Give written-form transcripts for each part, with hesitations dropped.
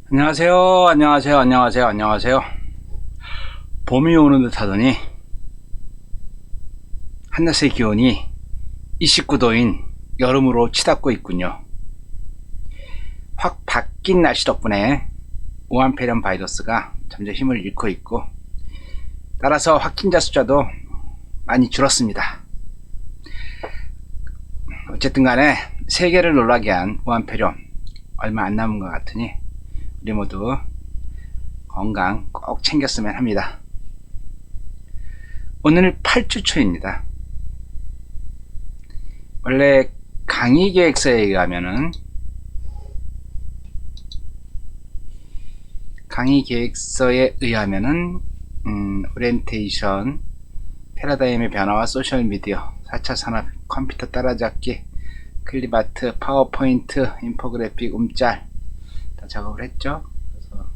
안녕하세요. 안녕하세요. 안녕하세요. 안녕하세요. 봄이 오는 듯 하더니 한낮의 기온이 29도인 여름으로 치닫고 있군요. 확 바뀐 날씨 덕분에 우한폐렴 바이러스가 점점 힘을 잃고 있고, 따라서 확진자 숫자도 많이 줄었습니다. 어쨌든 간에 세계를 놀라게 한 우한폐렴 얼마 안 남은 것 같으니 우리 모두 건강 꼭 챙겼으면 합니다. 오늘 8주 초입니다. 원래 강의 계획서에 의하면은 오리엔테이션, 패러다임의 변화와 소셜미디어, 4차 산업, 컴퓨터 따라잡기, 클립아트, 파워포인트, 인포그래픽, 움짤 다 작업을 했죠. 그래서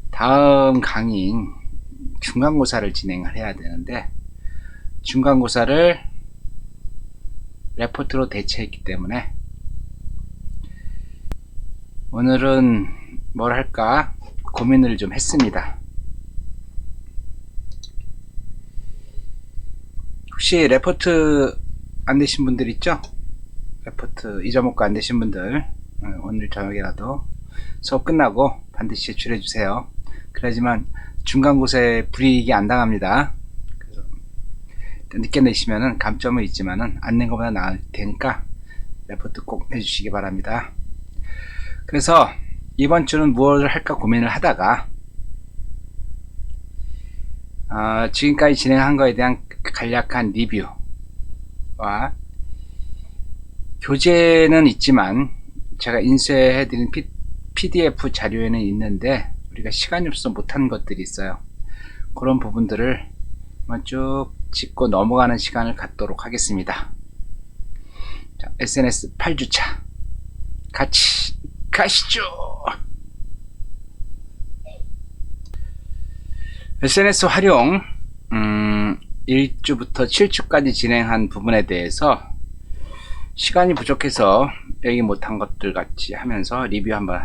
다음 강의인 중간고사를 진행을 해야 되는데, 중간고사를 레포트로 대체했기 때문에 오늘은 뭘 할까 고민을 좀 했습니다. 혹시 레포트 안 되신 분들 있죠? 레포트 잊어먹고 안 되신 분들, 오늘 저녁이라도 수업 끝나고 반드시 제출해 주세요. 그래야지만 중간고사에 불이익이 안 당합니다. 그래서 늦게 내시면은 감점은 있지만은 안 낸 것보다 나을 테니까 레포트 꼭 내주시기 바랍니다. 그래서 이번 주는 무엇을 할까 고민을 하다가 지금까지 진행한 거에 대한 간략한 리뷰와 교재는 있지만 제가 인쇄해드린 PDF 자료에는 있는데 우리가 시간이 없어서 못한 것들이 있어요. 그런 부분들을 쭉 짚고 넘어가는 시간을 갖도록 하겠습니다. 자, SNS 8주차 같이 가시죠. SNS 활용 1주부터 7주까지 진행한 부분에 대해서 시간이 부족해서 얘기 못한 것들 같이 하면서 리뷰 한번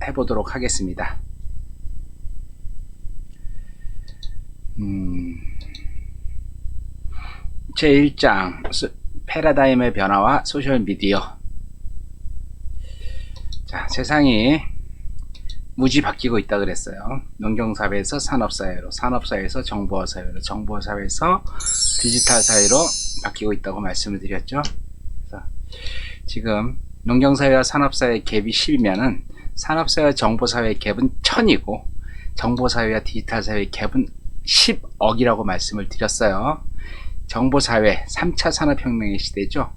해보도록 하겠습니다. 제1장 패러다임의 변화와 소셜미디어. 자, 세상이 무지 바뀌고 있다 그랬어요. 농경사회에서 산업사회로, 산업사회에서 정보사회로, 정보사회에서 디지털사회로 바뀌고 있다고 말씀을 드렸죠. 그래서 지금 농경사회와 산업사회의 갭이 10이면은 산업사회와 정보사회의 갭은 1000이고 정보사회와 디지털사회의 갭은 10억이라고 말씀을 드렸어요. 정보사회 3차 산업혁명의 시대죠.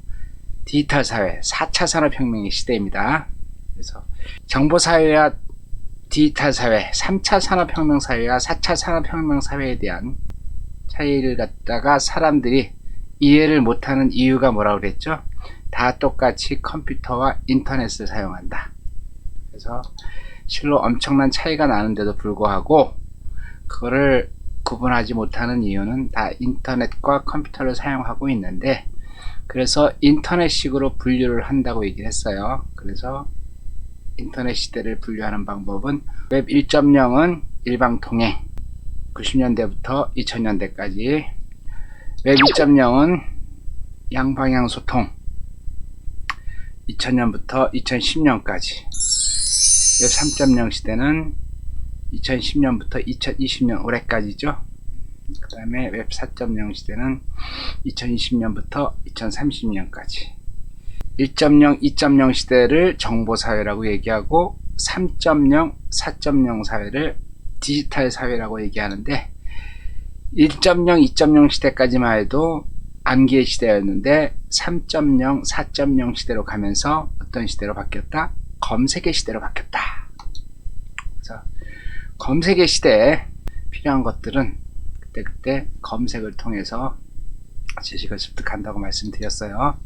디지털사회 4차 산업혁명의 시대입니다. 그래서 정보사회와 디지털사회, 3차 산업혁명 사회와 4차 산업혁명 사회에 대한 차이를 갖다가 사람들이 이해를 못하는 이유가 뭐라고 그랬죠? 다 똑같이 컴퓨터와 인터넷을 사용한다. 그래서 실로 엄청난 차이가 나는데도 불구하고 그거를 구분하지 못하는 이유는 다 인터넷과 컴퓨터를 사용하고 있는데, 그래서 인터넷식으로 분류를 한다고 얘기를 했어요. 그래서 인터넷 시대를 분류하는 방법은 웹 1.0은 일방통행, 90년대부터 2000년대까지, 웹 2.0은 양방향 소통, 2000년부터 2010년까지, 웹 3.0 시대는 2010년부터 2020년 올해까지죠. 그 다음에 웹 4.0 시대는 2020년부터 2030년까지. 1.0, 2.0 시대를 정보사회라고 얘기하고 3.0, 4.0 사회를 디지털 사회라고 얘기하는데, 1.0, 2.0 시대까지만 해도 안개 시대였는데 3.0, 4.0 시대로 가면서 어떤 시대로 바뀌었다? 검색의 시대로 바뀌었다. 그래서 검색의 시대에 필요한 것들은 그때 검색을 통해서 지식을 습득한다고 말씀드렸어요.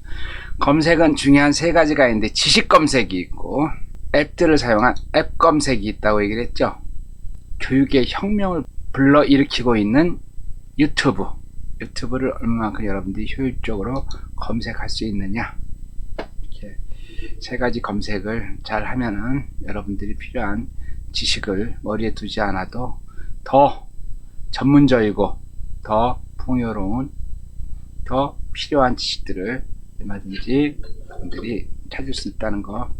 검색은 중요한 세 가지가 있는데, 지식 검색이 있고 앱들을 사용한 앱 검색이 있다고 얘기를 했죠. 교육의 혁명을 불러일으키고 있는 유튜브를 얼마만큼 여러분들이 효율적으로 검색할 수 있느냐, 이렇게 세 가지 검색을 잘 하면은 여러분들이 필요한 지식을 머리에 두지 않아도 더 전문적이고 더 풍요로운 더 필요한 지식들을 얼마든지 여러분들이 찾을 수 있다는 거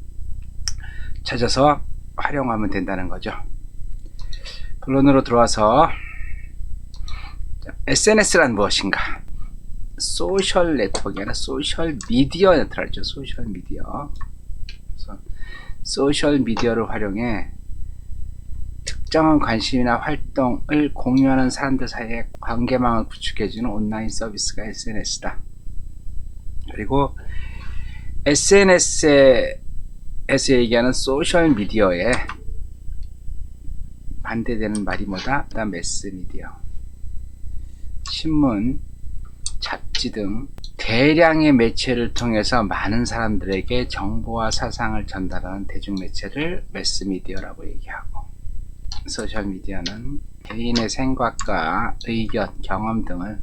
찾아서 활용하면 된다는 거죠. 본론으로 들어와서 SNS란 무엇인가? 소셜 네트워크가 아니라 소셜 미디어 네트워크죠. 소셜 미디어. 그래서 소셜 미디어를 활용해 특정한 관심이나 활동을 공유하는 사람들 사이에 관계망을 구축해주는 온라인 서비스가 SNS다. 그리고 SNS에서 얘기하는 소셜 미디어에 반대되는 말이 뭐다? 매스미디어. 신문, 잡지 등 대량의 매체를 통해서 많은 사람들에게 정보와 사상을 전달하는 대중매체를 매스미디어라고 얘기하고, 소셜미디어는 개인의 생각과 의견, 경험 등을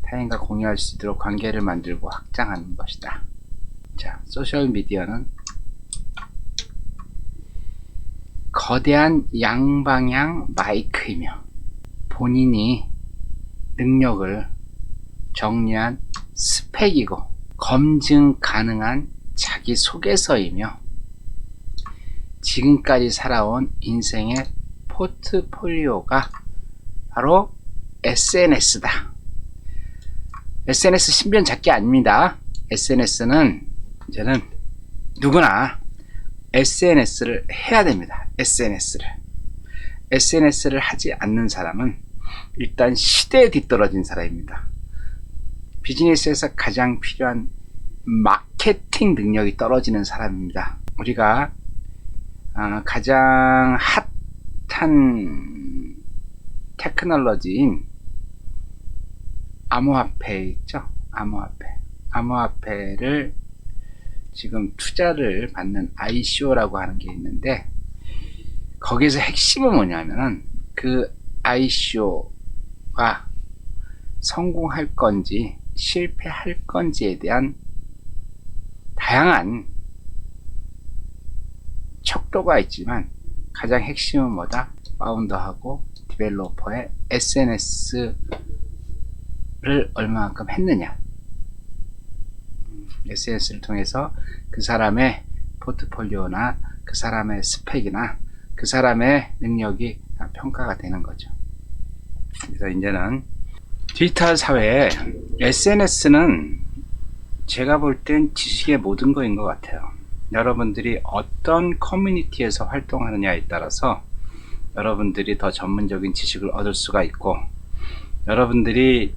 타인과 공유할 수 있도록 관계를 만들고 확장하는 것이다. 자, 소셜미디어는 거대한 양방향 마이크이며 본인이 능력을 정리한 스펙이고 검증 가능한 자기소개서이며 지금까지 살아온 인생의 포트폴리오가 바로 SNS다. SNS 신변잡기 아닙니다. SNS는 이제는 누구나 SNS를 해야 됩니다. SNS를 하지 않는 사람은 일단 시대에 뒤떨어진 사람입니다. 비즈니스에서 가장 필요한 마케팅 능력이 떨어지는 사람입니다. 우리가 가장 핫한 테크놀로지인 암호화폐 있죠? 암호화폐를 지금 투자를 받는 ICO라고 하는 게 있는데, 거기에서 핵심은 뭐냐면은 그 ICO가 성공할 건지 실패할 건지에 대한 다양한 척도가 있지만 가장 핵심은 뭐다? 파운더하고 디벨로퍼의 SNS를 얼마만큼 했느냐. SNS를 통해서 그 사람의 포트폴리오나 그 사람의 스펙이나 그 사람의 능력이 평가가 되는 거죠. 그래서 이제는 디지털 사회에 SNS는 제가 볼 땐 지식의 모든 거인 것 같아요. 여러분들이 어떤 커뮤니티에서 활동하느냐에 따라서 여러분들이 더 전문적인 지식을 얻을 수가 있고, 여러분들이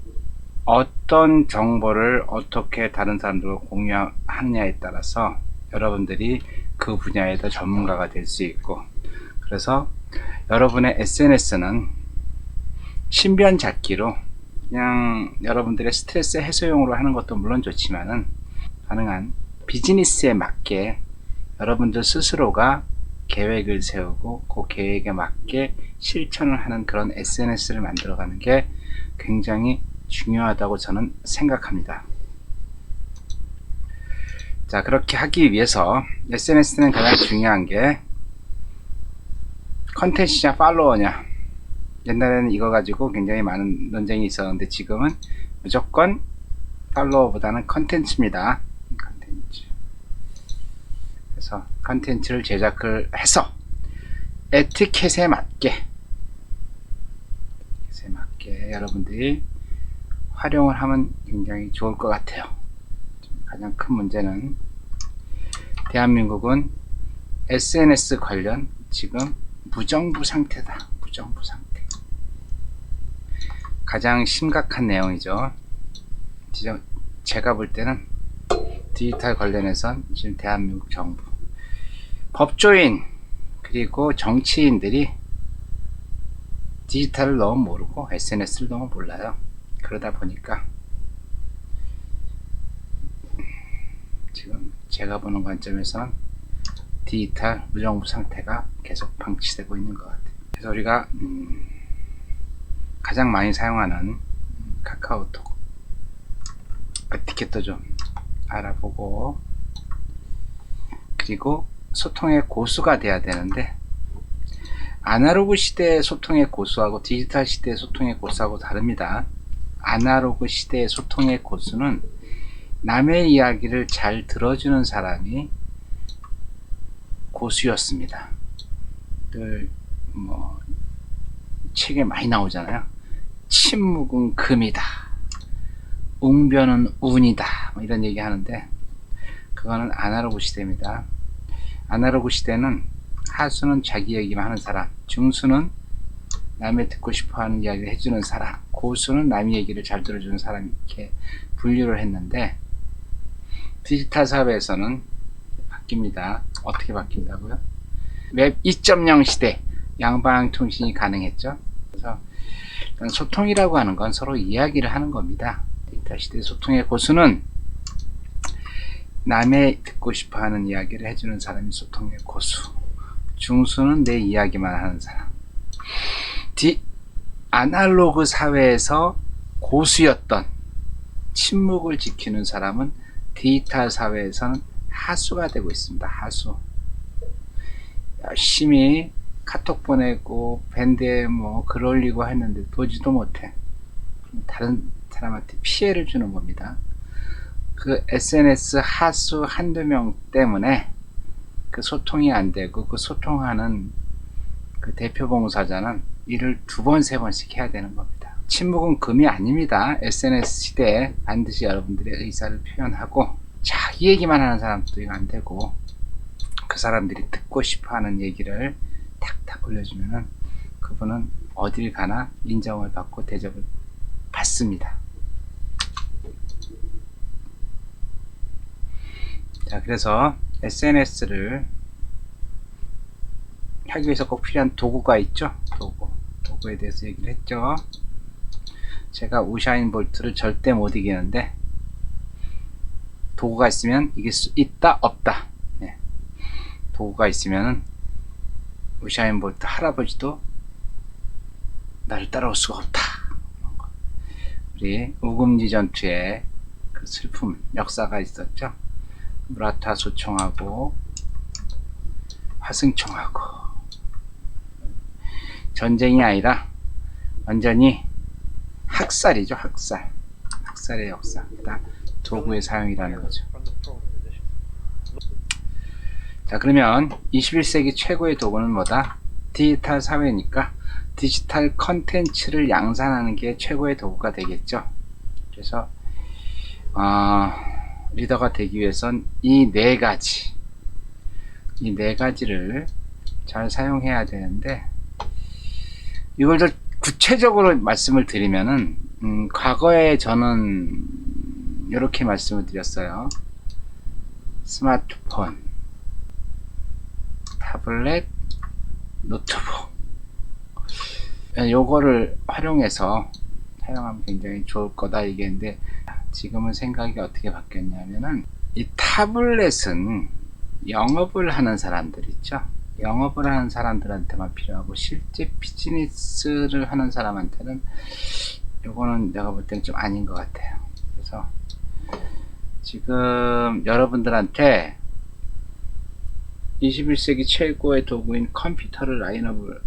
어떤 정보를 어떻게 다른 사람들과 공유하느냐에 따라서 여러분들이 그 분야에 더 전문가가 될 수 있고, 그래서 여러분의 SNS는 신변잡기로 그냥 여러분들의 스트레스 해소용으로 하는 것도 물론 좋지만은, 가능한 비즈니스에 맞게 여러분들 스스로가 계획을 세우고 그 계획에 맞게 실천을 하는 그런 SNS를 만들어가는 게 굉장히 중요하다고 저는 생각합니다. 자, 그렇게 하기 위해서 SNS는 가장 중요한 게 컨텐츠냐 팔로워냐. 옛날에는 이거 가지고 굉장히 많은 논쟁이 있었는데 지금은 무조건 팔로워보다는 컨텐츠입니다. 컨텐츠. 그래서 컨텐츠를 제작을 해서 에티켓에 맞게 여러분들이 활용을 하면 굉장히 좋을 것 같아요. 가장 큰 문제는 대한민국은 SNS 관련 지금 무정부 상태다. 무정부 상태. 가장 심각한 내용이죠. 제가 볼 때는 디지털 관련해선 지금 대한민국 정부, 법조인, 그리고 정치인들이 디지털을 너무 모르고 SNS를 너무 몰라요. 그러다 보니까 지금 제가 보는 관점에선 디지털 무정부 상태가 계속 방치되고 있는 것 같아요. 그래서 우리가 가장 많이 사용하는 카카오톡 에티켓도 좀 알아보고 그리고 소통의 고수가 돼야 되는데, 아날로그 시대의 소통의 고수하고 디지털 시대의 소통의 고수하고 다릅니다. 아날로그 시대의 소통의 고수는 남의 이야기를 잘 들어주는 사람이 고수였습니다. 늘 뭐 책에 많이 나오잖아요. 침묵은 금이다, 웅변은 운이다, 뭐 이런 얘기 하는데, 그거는 아날로그 시대입니다. 아날로그 시대는 하수는 자기 얘기만 하는 사람, 중수는 남의 듣고 싶어하는 이야기를 해주는 사람, 고수는 남의 얘기를 잘 들어주는 사람, 이렇게 분류를 했는데, 디지털 사회에서는 바뀝니다. 어떻게 바뀐다고요? 웹 2.0 시대, 양방향 통신이 가능했죠. 그래서 소통이라고 하는 건 서로 이야기를 하는 겁니다. 디지털 시대 소통의 고수는 남의 듣고 싶어하는 이야기를 해주는 사람이 소통의 고수, 중수는 내 이야기만 하는 사람. 아날로그 사회에서 고수였던 침묵을 지키는 사람은 디지털 사회에서는 하수가 되고 있습니다. 하수. 열심히 카톡 보내고 밴드에 뭐 글 올리고 했는데 보지도 못해. 다른 사람한테 피해를 주는 겁니다. 그 SNS 하수 한두 명 때문에 그 소통이 안 되고, 그 소통하는 그 대표 봉사자는 일을 2번, 3번씩 해야 되는 겁니다. 침묵은 금이 아닙니다. SNS 시대에 반드시 여러분들의 의사를 표현하고, 자기 얘기만 하는 사람도 이거 안 되고, 그 사람들이 듣고 싶어 하는 얘기를 탁탁 올려주면은 그분은 어딜 가나 인정을 받고 대접을 받습니다. 자, 그래서 SNS를 하기 위해서 꼭 필요한 도구가 있죠. 도구에 대해서 얘기를 했죠. 제가 우샤인 볼트를 절대 못 이기는데, 도구가 있으면 이길 수 있다 없다. 네. 도구가 있으면 우샤인 볼트 할아버지도 나를 따라올 수가 없다. 우리 우금지 전투에 그 슬픔 역사가 있었죠. 무라타 소총하고 화승총하고 전쟁이 아니라 완전히 학살이죠. 학살의 역사. 그다음 도구의 사용이라는 거죠. 자, 그러면 21세기 최고의 도구는 뭐다? 디지털 사회니까 디지털 컨텐츠를 양산하는 게 최고의 도구가 되겠죠. 그래서 리더가 되기 위해선 이 네 가지를 잘 사용해야 되는데, 이걸 더 구체적으로 말씀을 드리면은, 과거에 저는 이렇게 말씀을 드렸어요. 스마트폰, 타블렛, 노트북, 요거를 활용해서 사용하면 굉장히 좋을 거다 얘기했는데, 지금은 생각이 어떻게 바뀌었냐면은, 이 타블렛은 영업을 하는 사람들 있죠. 영업을 하는 사람들한테만 필요하고, 실제 비즈니스를 하는 사람한테는 요거는 내가 볼 때는 좀 아닌 것 같아요. 그래서 지금 여러분들한테 21세기 최고의 도구인 컴퓨터를 라인업을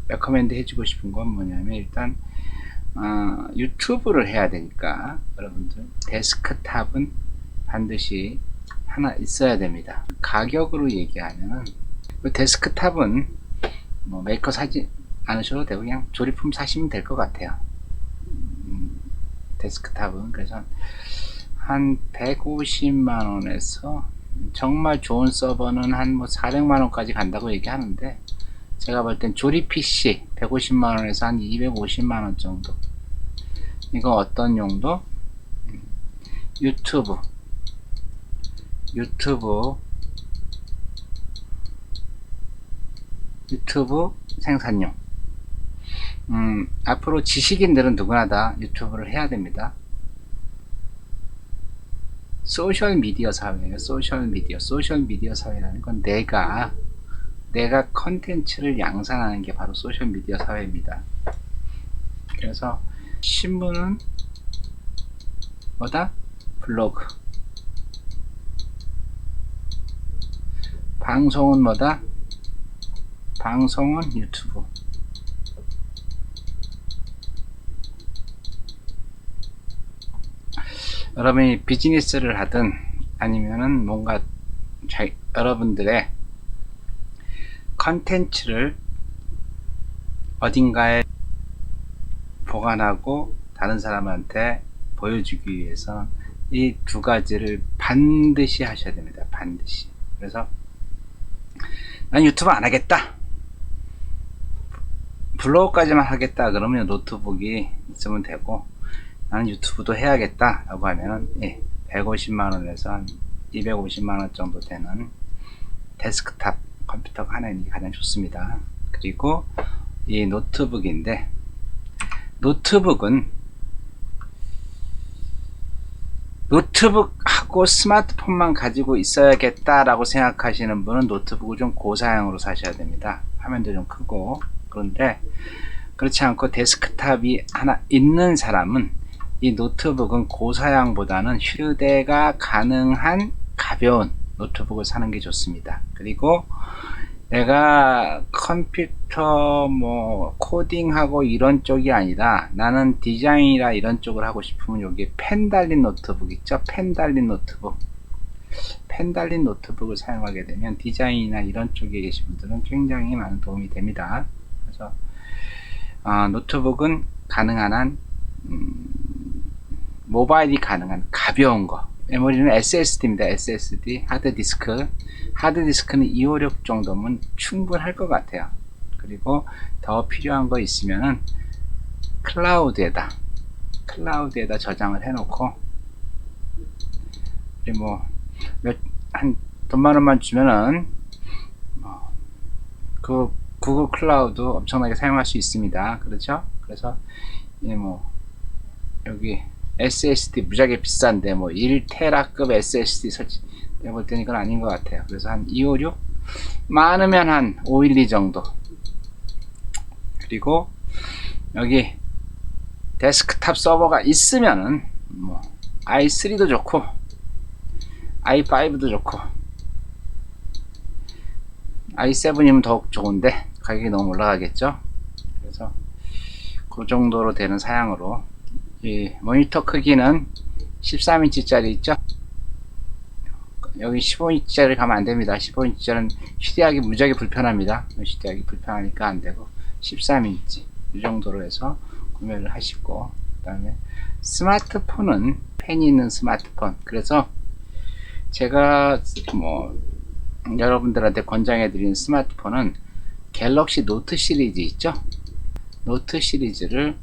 레커멘드 해주고 싶은 건 뭐냐면, 일단 유튜브를 해야 되니까 여러분들 데스크탑은 반드시 하나 있어야 됩니다. 가격으로 얘기하면은, 데스크탑은 뭐 메이커 사지 않으셔도 되고 그냥 조립품 사시면 될 것 같아요. 데스크탑은 그래서 한 150만원에서 정말 좋은 서버는 한 뭐 400만원까지 간다고 얘기하는데, 제가 볼 땐 조립 PC 150만원에서 한 250만원 정도. 이거 어떤 용도? 유튜브 생산용. 앞으로 지식인들은 누구나 다 유튜브를 해야 됩니다. 소셜미디어 사회예요. 소셜미디어 사회라는 건 내가 컨텐츠를 양산하는 게 바로 소셜미디어 사회입니다. 그래서 신문은 뭐다? 블로그. 방송은 뭐다? 방송은 유튜브. 여러분이 비즈니스를 하든 아니면은 뭔가 여러분들의 컨텐츠를 어딘가에 보관하고 다른 사람한테 보여주기 위해서 이 두 가지를 반드시 하셔야 됩니다. 반드시. 그래서 난 유튜브 안 하겠다, 블로그까지만 하겠다 그러면 노트북이 있으면 되고, 나는 유튜브도 해야겠다 라고 하면은 150만원에서 한 250만원 정도 되는 데스크탑 컴퓨터가 하나 있는 게 가장 좋습니다. 그리고 이 노트북인데, 노트북하고 스마트폰만 가지고 있어야겠다라고 생각하시는 분은 노트북을 좀 고사양으로 사셔야 됩니다. 화면도 좀 크고. 그런데 그렇지 않고 데스크탑이 하나 있는 사람은 이 노트북은 고사양보다는 휴대가 가능한 가벼운 노트북을 사는 게 좋습니다. 그리고 내가 컴퓨터 뭐 코딩하고 이런 쪽이 아니라 나는 디자인이라 이런 쪽을 하고 싶으면 여기 펜 달린 노트북 있죠? 펜 달린 노트북을 사용하게 되면 디자인이나 이런 쪽에 계신 분들은 굉장히 많은 도움이 됩니다. 그래서 노트북은 가능한 한 모바일이 가능한 가벼운 거. 메모리는 SSD입니다. SSD 하드디스크는 256 정도면 충분할 것 같아요. 그리고 더 필요한 거 있으면은 클라우드에다 저장을 해놓고, 그리고 한 돈만 원만 주면은 그 구글 클라우드 엄청나게 사용할 수 있습니다. 그렇죠? 그래서 여기 SSD 무지하게 비싼데 1테라급 SSD 설치 해볼 때는 이건 아닌 것 같아요. 그래서 한 256, 많으면 한 512 정도. 그리고 여기 데스크탑 서버가 있으면은 i3도 좋고 i5도 좋고 i7이면 더욱 좋은데 가격이 너무 올라가겠죠. 그래서 그 정도로 되는 사양으로, 이 모니터 크기는 13인치짜리 있죠? 여기 15인치짜리 가면 안됩니다. 15인치짜리는 휴대하기 무지하게 불편합니다. 휴대하기 불편하니까 안되고 13인치 이 정도로 해서 구매를 하시고, 그 다음에 스마트폰은 펜이 있는 스마트폰. 그래서 제가 여러분들한테 권장해 드리는 스마트폰은 갤럭시 노트 시리즈 있죠? 노트 시리즈를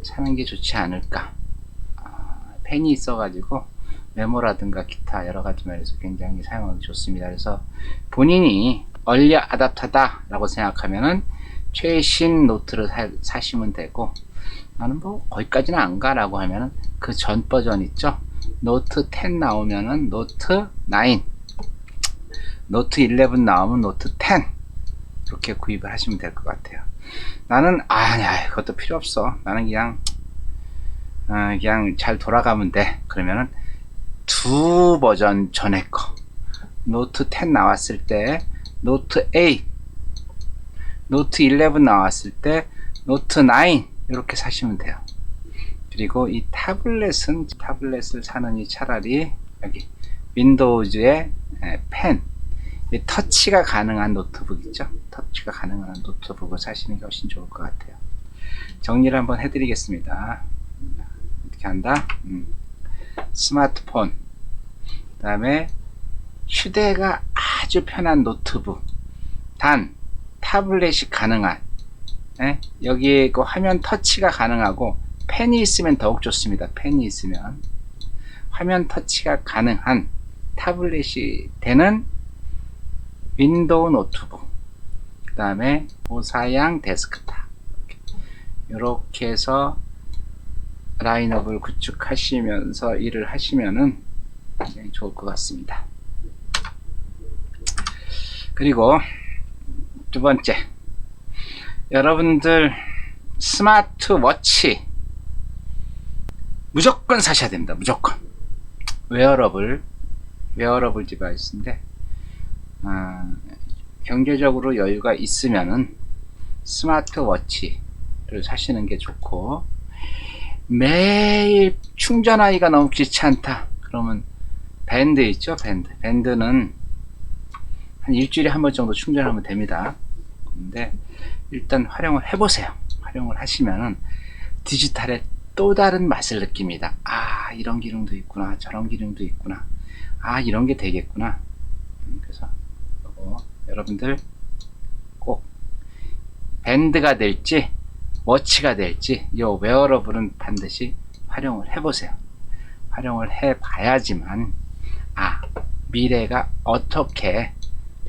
사는 게 좋지 않을까. 펜이 있어 가지고 메모라든가 기타 여러가지 면에서 굉장히 사용하기 좋습니다. 그래서 본인이 얼리 아답터다 라고 생각하면은 최신 노트를 사시면 되고, 나는 거기까지는 안 가라고 하면은 그 전 버전 있죠? 노트 10 나오면은 노트 9, 노트 11 나오면 노트 10 이렇게 구입을 하시면 될 것 같아요. 나는 그것도 필요 없어, 나는 그냥 잘 돌아가면 돼 그러면은 두 버전 전에 거, 노트 10 나왔을 때 노트 8, 노트 11 나왔을 때 노트 9 이렇게 사시면 돼요. 그리고 이 타블렛을 사느니 차라리 여기 윈도우즈의 펜, 터치가 가능한 노트북 있죠? 터치가 가능한 노트북을 사시는 게 훨씬 좋을 것 같아요. 정리를 한번 해드리겠습니다. 어떻게 한다? 스마트폰, 그 다음에 휴대가 아주 편한 노트북, 단 타블렛이 가능한, 여기에 그 화면 터치가 가능하고 펜이 있으면 더욱 좋습니다. 펜이 있으면 화면 터치가 가능한 타블렛이 되는 윈도우 노트북, 그 다음에 고사양 데스크탑, 이렇게 해서 라인업을 구축하시면서 일을 하시면은 굉장히 좋을 것 같습니다. 그리고 두 번째, 여러분들 스마트워치 무조건 사셔야 됩니다. 무조건. 웨어러블 디바이스인데 경제적으로 여유가 있으면은 스마트워치를 사시는 게 좋고, 매일 충전하기가 너무 귀찮다 그러면 밴드 있죠. 밴드는 한 일주일에 한 번 정도 충전하면 됩니다. 근데 일단 활용을 해보세요. 활용을 하시면은 디지털의 또 다른 맛을 느낍니다. 아, 이런 기능도 있구나, 저런 기능도 있구나, 아, 이런 게 되겠구나. 그래서 여러분들 꼭 밴드가 될지 워치가 될지 이 웨어러블은 반드시 활용을 해보세요. 활용을 해봐야지만 미래가 어떻게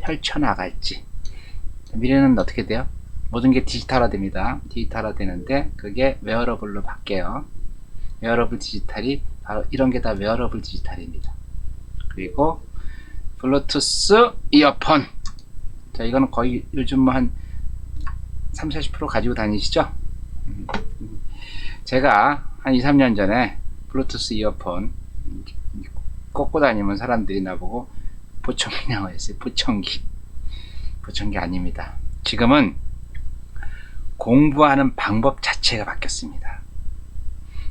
펼쳐나갈지. 미래는 어떻게 돼요? 모든 게 디지털화 됩니다. 디지털화 되는데 그게 웨어러블로 바뀌어요. 웨어러블 디지털이 바로 이런 게 다 웨어러블 디지털입니다. 그리고 블루투스 이어폰. 자, 이거는 거의 요즘 뭐 한 30-40% 가지고 다니시죠? 제가 한 2-3년 전에 블루투스 이어폰 꽂고 다니면 사람들이 나보고 보청기냐고 했어요. 보청기 아닙니다. 지금은 공부하는 방법 자체가 바뀌었습니다.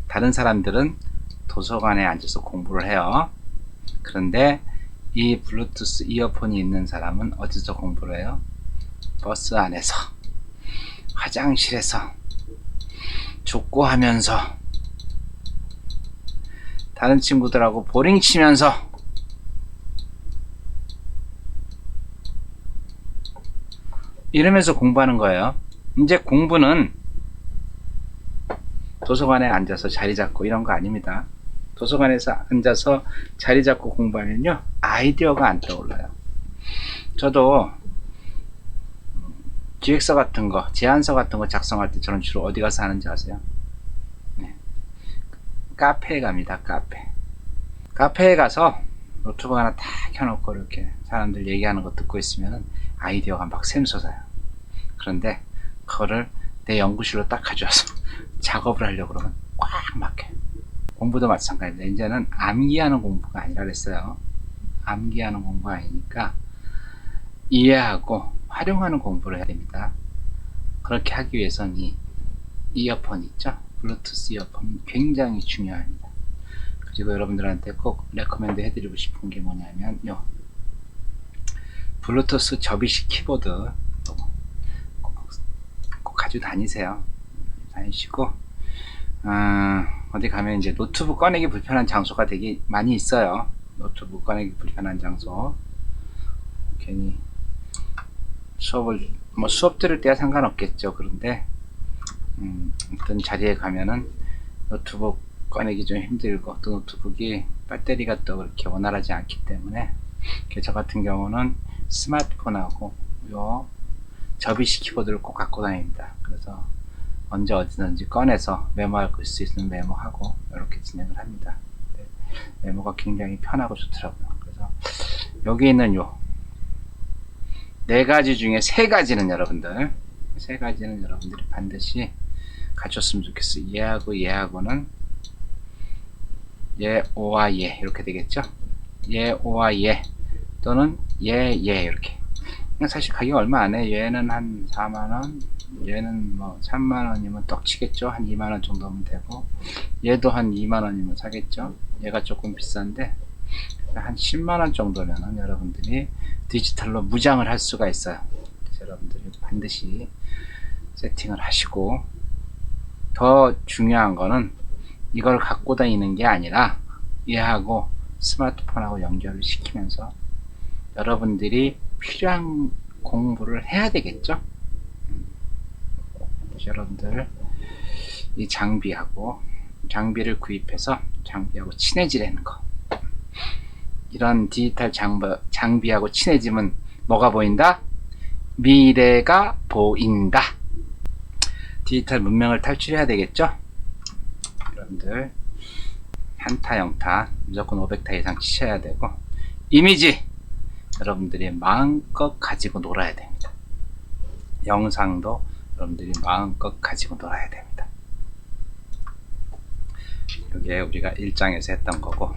다른 사람들은 도서관에 앉아서 공부를 해요. 그런데 이 블루투스 이어폰이 있는 사람은 어디서 공부를 해요? 버스 안에서, 화장실에서, 족구하면서, 다른 친구들하고 보링 치면서, 이러면서 공부하는 거예요. 이제 공부는 도서관에 앉아서 자리 잡고 이런 거 아닙니다. 도서관에서 앉아서 자리 잡고 공부하면요, 아이디어가 안 떠올라요. 저도 기획서 같은 거, 제안서 같은 거 작성할 때 저는 주로 어디 가서 하는지 아세요? 네. 카페에 갑니다. 카페에 가서 노트북 하나 딱 켜놓고 이렇게 사람들 얘기하는 거 듣고 있으면 아이디어가 막 샘솟아요. 그런데 그거를 내 연구실로 딱 가져와서 작업을 하려고 그러면 꽉 막혀요. 공부도 마찬가지입니다. 이제는 암기하는 공부가 아니라 그랬어요. 암기하는 공부가 아니니까 이해하고 활용하는 공부를 해야 됩니다. 그렇게 하기 위해서는 이 이어폰 있죠? 블루투스 이어폰 굉장히 중요합니다. 그리고 여러분들한테 꼭 레코멘드 해드리고 싶은 게 뭐냐면 블루투스 접이식 키보드 꼭 가지고 다니시고 어디 가면 이제 노트북 꺼내기 불편한 장소가 되게 많이 있어요. 노트북 꺼내기 불편한 장소. 괜히 수업 들을 때야 상관없겠죠. 그런데 어떤 자리에 가면은 노트북 꺼내기 좀 힘들고, 또 노트북이 배터리가 또 그렇게 원활하지 않기 때문에 저 같은 경우는 스마트폰하고 요 접이식 키보드를 꼭 갖고 다닙니다. 그래서 언제 어디든지 꺼내서 메모할 수 있으면 메모하고 이렇게 진행을 합니다. 메모가 굉장히 편하고 좋더라고요. 그래서 여기 있는 요 4가지 중에 3가지는 여러분들이 반드시 갖췄으면 좋겠어요. 얘하고는 오와 얘 이렇게 되겠죠. 오와 얘 또는 이렇게. 사실 가격 얼마 안 해. 얘는 한 4만원, 얘는 뭐 3만원이면 떡치겠죠. 한 2만원 정도면 되고, 얘도 한 2만원이면 사겠죠. 얘가 조금 비싼데 한 10만원 정도면은 여러분들이 디지털로 무장을 할 수가 있어요. 그래서 여러분들이 반드시 세팅을 하시고, 더 중요한 거는 이걸 갖고 다니는 게 아니라 얘하고 스마트폰하고 연결을 시키면서 여러분들이 필요한 공부를 해야 되겠죠. 여러분들 이 장비를 구입해서 장비하고 친해지라는 거. 이런 디지털 장비하고 친해지면 뭐가 보인다? 미래가 보인다. 디지털 문명을 탈출해야 되겠죠. 여러분들 한타 영타 무조건 500타 이상 치셔야 되고, 이미지 여러분들이 마음껏 가지고 놀아야 됩니다. 영상도 여러분들이 마음껏 가지고 놀아야 됩니다. 이게 우리가 1장에서 했던 거고,